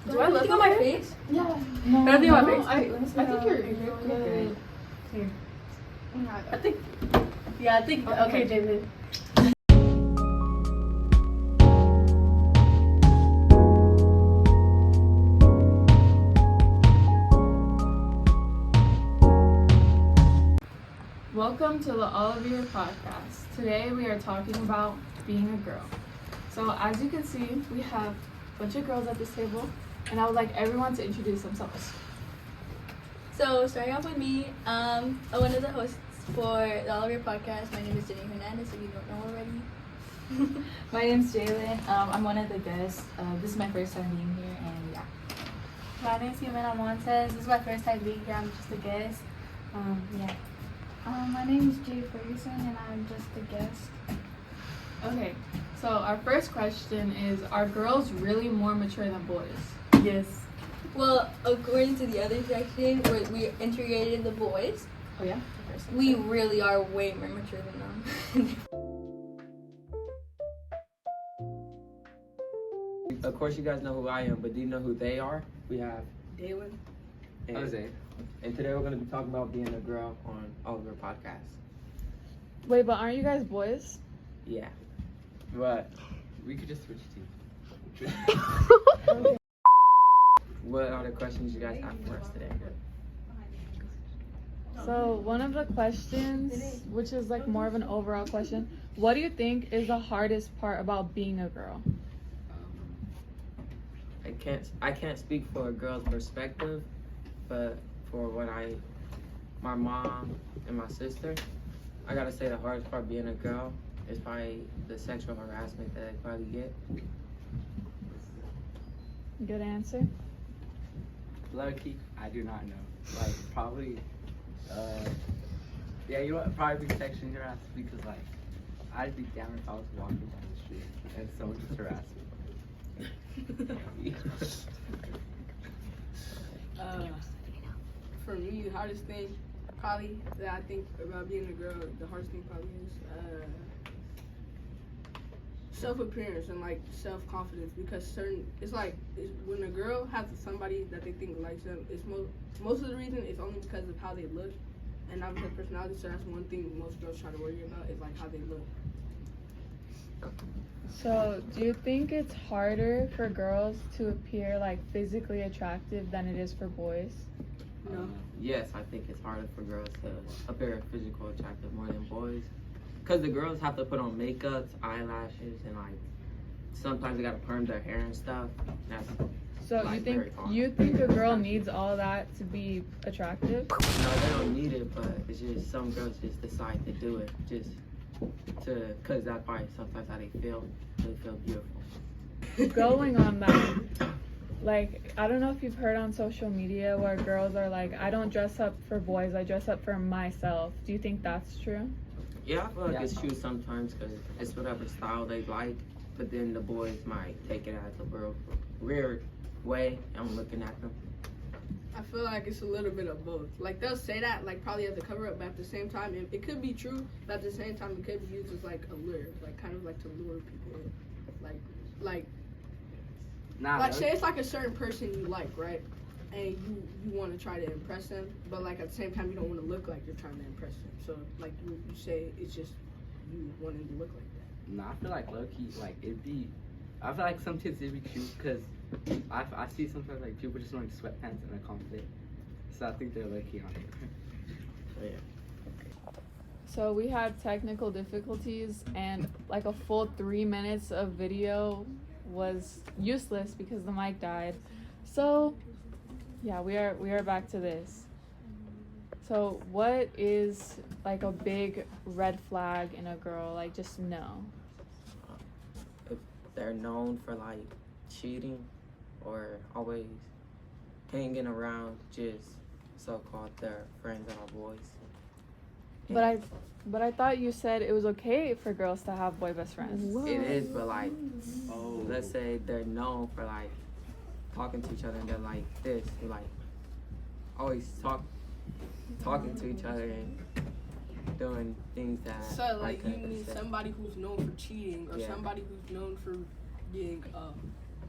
Do I look on my face? Yeah. No, I think on my face. I think you're good. Here. I think. Yeah, I think. Okay, David. Welcome to the Olivier podcast. Today we are talking about being a girl. So as you can see, we have a bunch of girls at this table, and I would like everyone to introduce themselves. So, starting off with me, I'm one of the hosts for the Olivier podcast. My name is Jenny Hernandez, if you don't know already. My name's Jalen. I'm one of the guests. This is my first time being here, and yeah. My name's Jimena Montes. This is my first time being here. I'm just a guest. Yeah. My name is Jay Ferguson, and I'm just a guest. Okay, so our first question is, are girls really more mature than boys? Yes. Well, according to the other section, where we integrated the boys, Oh yeah? we really are way more mature than them. Of course, you guys know who I am, but do you know who they are? We have Dalen. and Jose. And today we're going to be talking about being a girl on Oliver Podcast. Wait, but aren't you guys boys? Yeah. But We could just switch teams. what other questions you guys have for us today? So one of the questions, which is like more of an overall question, what do you think is the hardest part about being a girl? I can't speak for a girl's perspective, but for my mom and my sister, I gotta say the hardest part being a girl is probably the sexual harassment that I probably get. Good answer. Low-key, I do not know. Like, probably, yeah, you know what? Probably be sexually harassed because, like, I'd be down if I was walking down the street and someone just harassed me. For me, the hardest thing probably that I think about being a girl, the hardest thing probably is self-appearance and like self-confidence, because when a girl has somebody that they think likes them, it's most of the reason it's only because of how they look and not because of personality. So that's one thing most girls try to worry about, is like how they look. So do you think it's harder for girls to appear like physically attractive than it is for boys? No. Yes, I think it's harder for girls to appear physical attractive more than boys. Because the girls have to put on makeups, eyelashes, and like sometimes they gotta perm their hair and stuff. That's So like, you think a girl needs all that to be attractive? no, they don't need it, but it's just some girls just decide to do it just because that's probably sometimes how they feel. They feel beautiful. Going on that, like, I don't know if you've heard on social media where girls are like, I don't dress up for boys, I dress up for myself. Do you think that's true? Yeah, I feel like it's true sometimes because it's whatever style they like, but then the boys might take it as a real weird way. I'm looking at them. I feel like it's a little bit of both. Like, they'll say that, like, probably as a cover-up, but at the same time, it could be true, but at the same time, it could be used as, like, a lure. Like, kind of like to lure people in. Like, say it's, like, a certain person you like, right? And you want to try to impress them, but, like, at the same time, you don't want to look like you're trying to impress them. So, like, you say it's just you wanting to look like that. No, I feel like low-key, like, I feel like sometimes it'd be cute because I see sometimes, like, people just wearing sweatpants and a conflict. So I think they're low-key on it. So yeah. So we had technical difficulties, and like a full 3 minutes of video was useless because the mic died. So yeah, we are back to this. So what is like a big red flag in a girl? Like, just no. If they're known for like cheating or always hanging around just so-called their friends and our boys. But I thought you said it was okay for girls to have boy best friends. It is, but like, let's say they're known for like talking to each other and they're like this, they're like always talking to each other and doing things that. So, like, I you couldn't mean say. somebody who's known for cheating, or Yeah. somebody who's known for being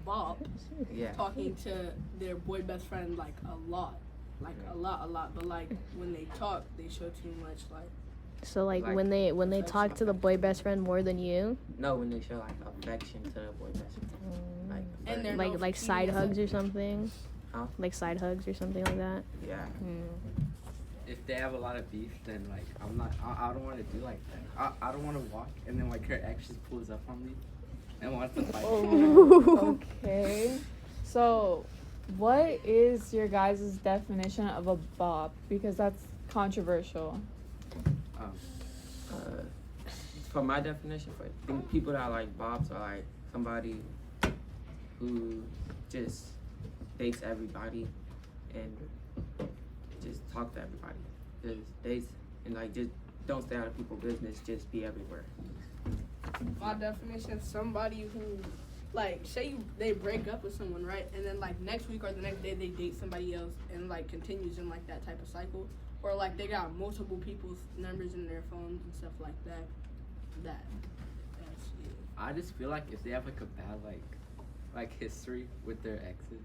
bop Yeah. talking to their boy best friend like a lot. Like a lot. But like when they talk, they show too much like So like, Like, when they talk to the boy best friend more than you, No, when they show like affection to the boy best friend. Like, And they're flirting. like side hugs or something. Huh? Like side hugs or something like that. Yeah. If they have a lot of beef, then like I don't want to do like that. I don't want to walk and then like her ex just pulls up on me and wants to fight. Okay. So, what is your guys' definition of a bop? Because that's controversial. For my definition, I think people that like bops are like somebody who just dates everybody and just talk to everybody. Just dates and like just don't stay out of people's business. Just be everywhere. my definition, somebody who like say they break up with someone, right? And then like next week or the next day they date somebody else and like continues in like that type of cycle. Or like they got multiple people's numbers in their phones and stuff like that. That's it. I just feel like if they have like a bad like history with their exes,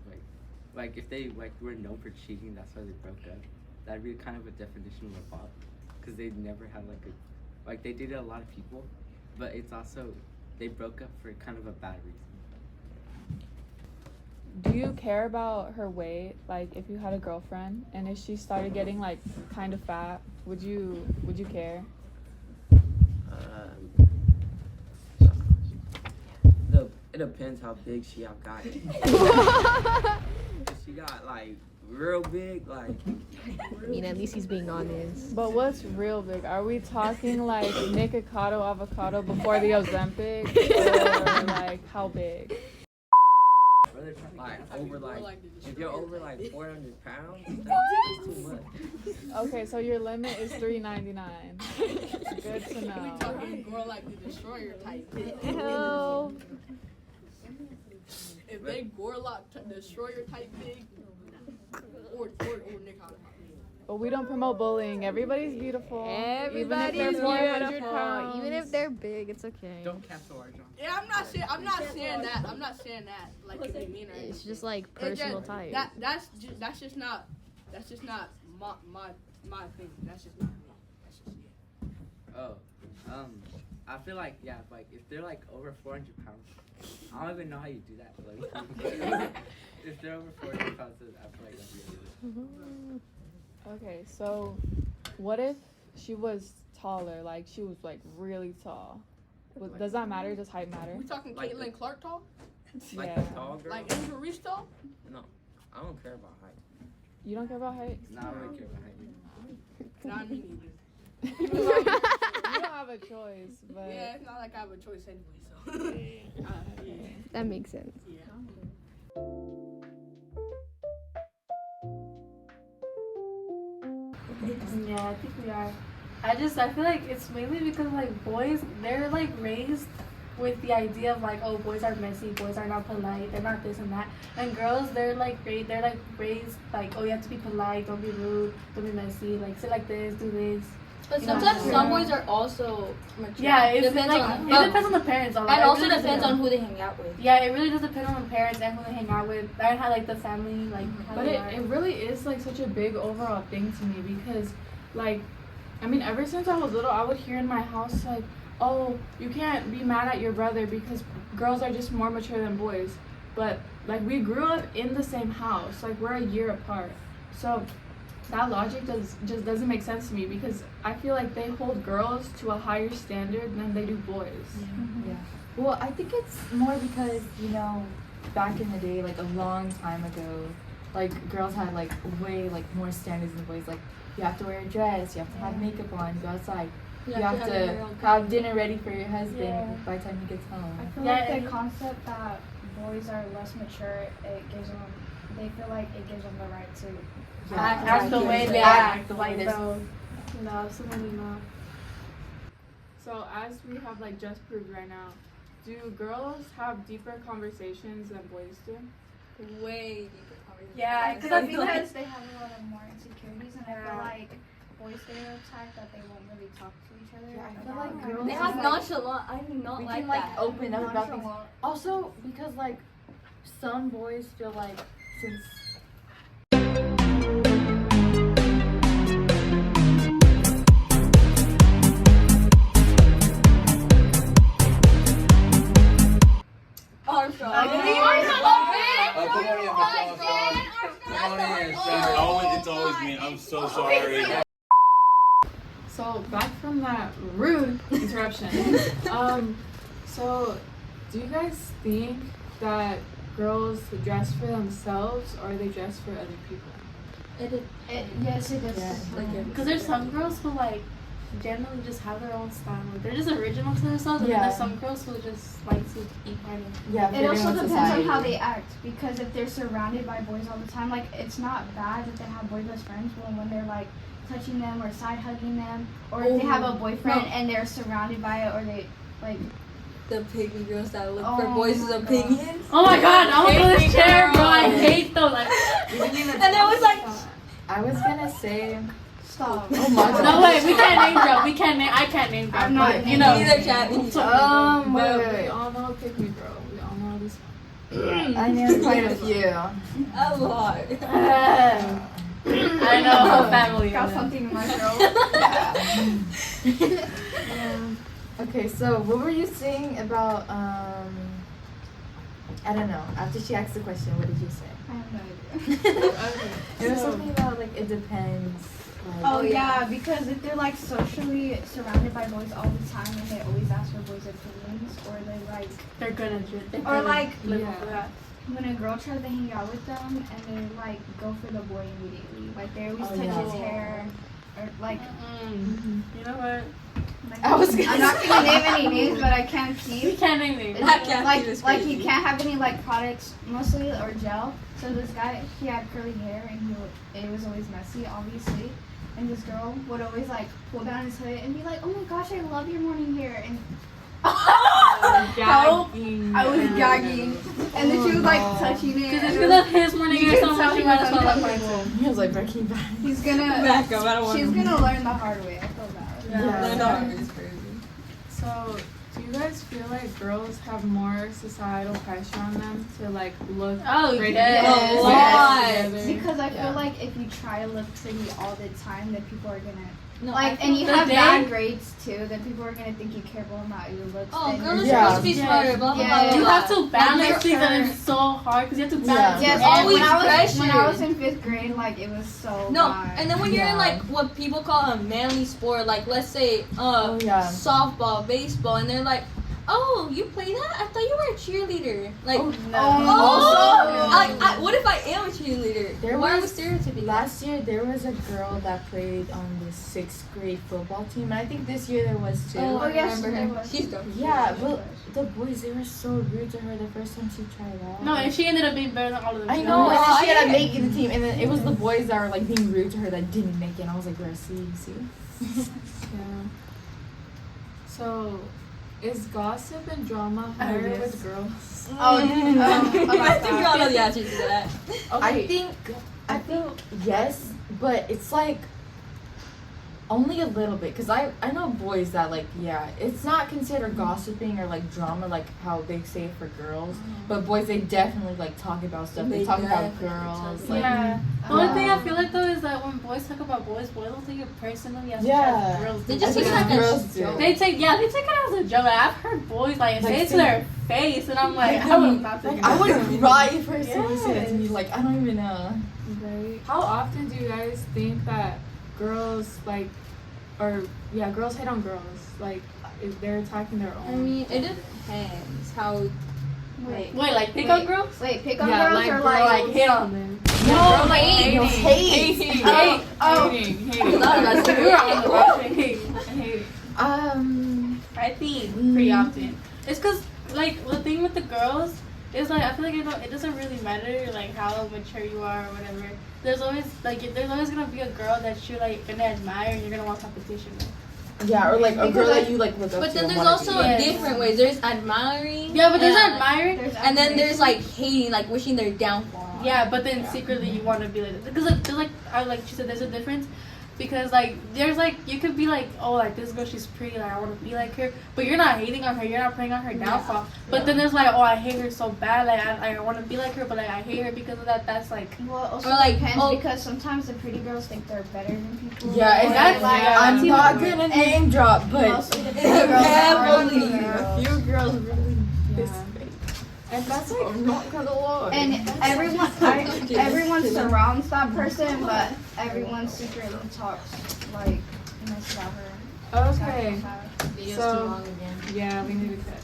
like if they like were known for cheating, that's why they broke up. That'd be kind of a definition of a bop, because they never had like they dated a lot of people, but it's also they broke up for kind of a bad reason. Do you care about her weight? Like, if you had a girlfriend and if she started getting like kind of fat, would you care? It depends how big she have got it. If she got like real big, like I mean, at least he's being honest. But what's real big? Are we talking like Nikocado avocado before the Ozempic, or like how big? like I mean, over more like like the if you're destroyer over type. like 400 pounds, that's too much. Okay, so your limit is $3.99. Good to We know. talking girl like the destroyer type. Hell. If they Gorlock destroyer type big, or Nick Holland. But we don't promote bullying. Everybody's beautiful. Everybody's even if they're 400 beautiful. pounds. Even if they're big, it's okay. Don't cancel our John. Yeah, I'm not saying that. I'm not saying that. Like to be mean or anything. It's just like It's just- personal type. That's just not my thing. That's just not me. That's just Oh, I feel like like if they're like over 400 pounds, I don't even know how you do that. Like, if they're over 400 pounds, I feel like that'd be really Okay, so what if she was taller? Like she was like really tall. Does that matter? Does height matter? We talking Like Caitlin Clark tall? Like Yeah. the tall girl. Like Angel Reese tall? No, I don't care about height. You don't care about height? Nah, I don't really care about height. Nah, me neither. You don't have a choice, but Yeah, it's not like I have a choice anyway, so. Yeah. That makes sense. Yeah. Yeah, I think we are. I feel like it's mainly because like boys, they're like raised with the idea of like, oh, boys are messy, boys are not polite, they're not this and that. And girls, they're like raised like, oh, you have to be polite, don't be rude, don't be messy, like sit like this, do this. But You know, sometimes yeah. some boys are also mature. Yeah, it depends like on, it depends on the parents a lot. and It also really depends on who they hang out with. Yeah, it really does depend on the parents and who they hang out with, and how like the family like. How But they it are. really is like such a big overall thing to me because like I mean ever since I was little I would hear in my house like, oh, you can't be mad at your brother because girls are just more mature than boys. But like we grew up in the same house, like we're a year apart. So that logic just doesn't make sense to me because I feel like they hold girls to a higher standard than they do boys. Yeah. Well, I think it's more because, you know, back in the day, like a long time ago, like girls had like way like more standards than boys. Like you have to wear a dress, you have to have makeup on, go outside. You have to have dinner ready for your husband Yeah. by the time he gets home. I feel Yeah, like and- the concept that boys are less mature, they feel like it gives them the right to Act the way they Act act, the way like they- no, absolutely not. So as we have like just proved right now, do girls have deeper conversations than boys do? Way deeper conversations. Yeah, because because I I feel feel like they have a lot of more insecurities, and I Yeah. feel like boys stereotype that they won't really talk to each other. Yeah, I feel about like it. girls They is have like- nonchalant. I do not we like can like that. open up about things. Nonchalant. Also, because like some boys feel like since Armstrong. It's always me. I'm so sorry. So back from that rude interruption. So do you guys think that girls dress for themselves or they dress for other people? Yes, it does. Because there's some girls who like generally just have their own style. Like, they're just original to themselves, and then there's some girls who just like to be party. yeah, It also fitting with depends society. on how they act, because if they're surrounded by boys all the time, like it's not bad that they have boy best friends, but when they're like touching them or side hugging them, or if they have a boyfriend and they're surrounded by it, or they like The pygmy girls that look Oh for boys' my God. opinions. Oh my god, I'm gonna this chair, bro. I hate those. Like, And there was like, I was gonna say stop. oh my god. no way, we can't name drop. We can't name. I can't name drop. I'm not but, you know. neither chat. wait, But wait. we all know Pick Me Girl. We all know this I know quite a few. A lot. I know whole family. Got something in my throat. Yeah. Okay, so what were you saying about I don't know. After she asked the question, what did you say? I have no idea. Okay. It was So- something about like it depends. Like, Oh yeah, because if they're like socially surrounded by boys all the time and they always ask for boys' opinions, or they like They're gonna do it. Or like live Yeah. off of that. when a girl tries to hang out with them and they like go for the boy immediately, like they always Oh, touch yeah. his hair, or like, You know what? like I was gonna I'm not gonna say. name any names, but I can't We keep. can't name names. That can't be Like this like crazy. he can't have any like products mostly or gel. So this guy, he had curly hair and it was always messy, obviously. And this girl would always like pull down his hood and be like, "Oh my gosh, I love your morning hair." And Gagging. I was gagging, and then she was like touching it. Because and if it you was- love his morning You hair can so tell much, he you might was as well love mine uncomfortable. He was like Breaking Bad. He's gonna. Back up. I don't want She's to. gonna learn the hard way. I feel bad. Yeah. No, it's crazy. So, do you guys feel like girls have more societal pressure on them to like look Oh, pretty? yes. A lot. together? Because I Yeah. feel like if you try to look pretty all the time, then people are gonna No, like, and you the have day- bad grades too. Then people are gonna think you care more about your looks. Oh, than girls are Yeah. supposed to be smarter. Blah blah Yeah. blah. You blah, have blah. to balance Like, things, and your- it's so hard because you have to balance. Yes, You're and always when I was pressured. in 5th grade, like it was so No, bad. and then when you're in Yeah. like what people call a manly sport, like let's say Oh, yeah. softball, baseball, and they're like, "Oh, you play that? I thought you were a cheerleader." Like, what if I am a cheerleader? There Why are we was- stereotyping? Last year there was a girl that played on the 6th grade football team, and I think this year there was too. Oh, Oh yes, remember there her. was. She's dope. Yeah, well, the boys, they were so rude to her the first time she tried out. No, and she ended up being better than all of them. I She know, was- and then she ended up yeah. making the team, and then it was the boys that were like being rude to her that didn't make it, and I was like, "Girl, see." Yeah. So, is gossip and drama higher yes. with girls? Oh, I think we all know the answer to that. I think yes, but it's like only a little bit, because I know boys that like, yeah, it's not considered gossiping or like drama like how they say it for girls, but boys, they definitely like talk about stuff. They They talk about definitely girls. talk Like, Yeah. The only thing I Yeah. feel like though is that when boys talk about boys don't take it personally as Yeah. much as girls do. They just I take it think like a girls do. joke. They take it as a joke. Like, I've heard boys like say it to their face, and I'm like, I would not take Like, it. I would cry if I said that to me. Like, I don't even know. Right. How often do you guys think that girls like, or yeah, girls hit on girls? Like, if they're attacking their own. I mean, it depends how. Wait, Wait, like pick on Wait. girls? wait, pick on Yeah, girls like or girl, like Like hit on them. No, like hating. hate. Oh. Hating. That's We were on the wrong page. Hating. I think pretty often. It's cause like the thing with the girls is like I feel like it doesn't really matter like how mature you are or whatever. There's always gonna be a girl that you're like gonna admire and you're gonna want competition with. Yeah, or like a Because, girl like- that you like look up But to. then and there's wanna also be. Yes. different ways. There's admiring. Yeah, but there's and- admiring. And then there's like hating, like wishing their downfall. Yeah, but then secretly you want to be like because like she said, there's a difference because like there's like you could be like, oh, like this girl, she's pretty, like I want to be like her, but you're not hating on her, you're not playing on her downfall. But then there's like, oh, I hate her so bad, like I want to be like her, but like I hate her because of that. That's like, Well, also Or, like, depends oh- because sometimes the pretty girls think they're better than people. Yeah, Or, exactly. like, I'm not gonna name drop, but mostly the pretty girls are heavily, the a girls. few girls really Yeah. piss me. And that's like, I'm not gonna lie. And everyone surrounds that person, but everyone secretly talks like nice about her. Okay. Video's So- too long again. Yeah, we need to cut.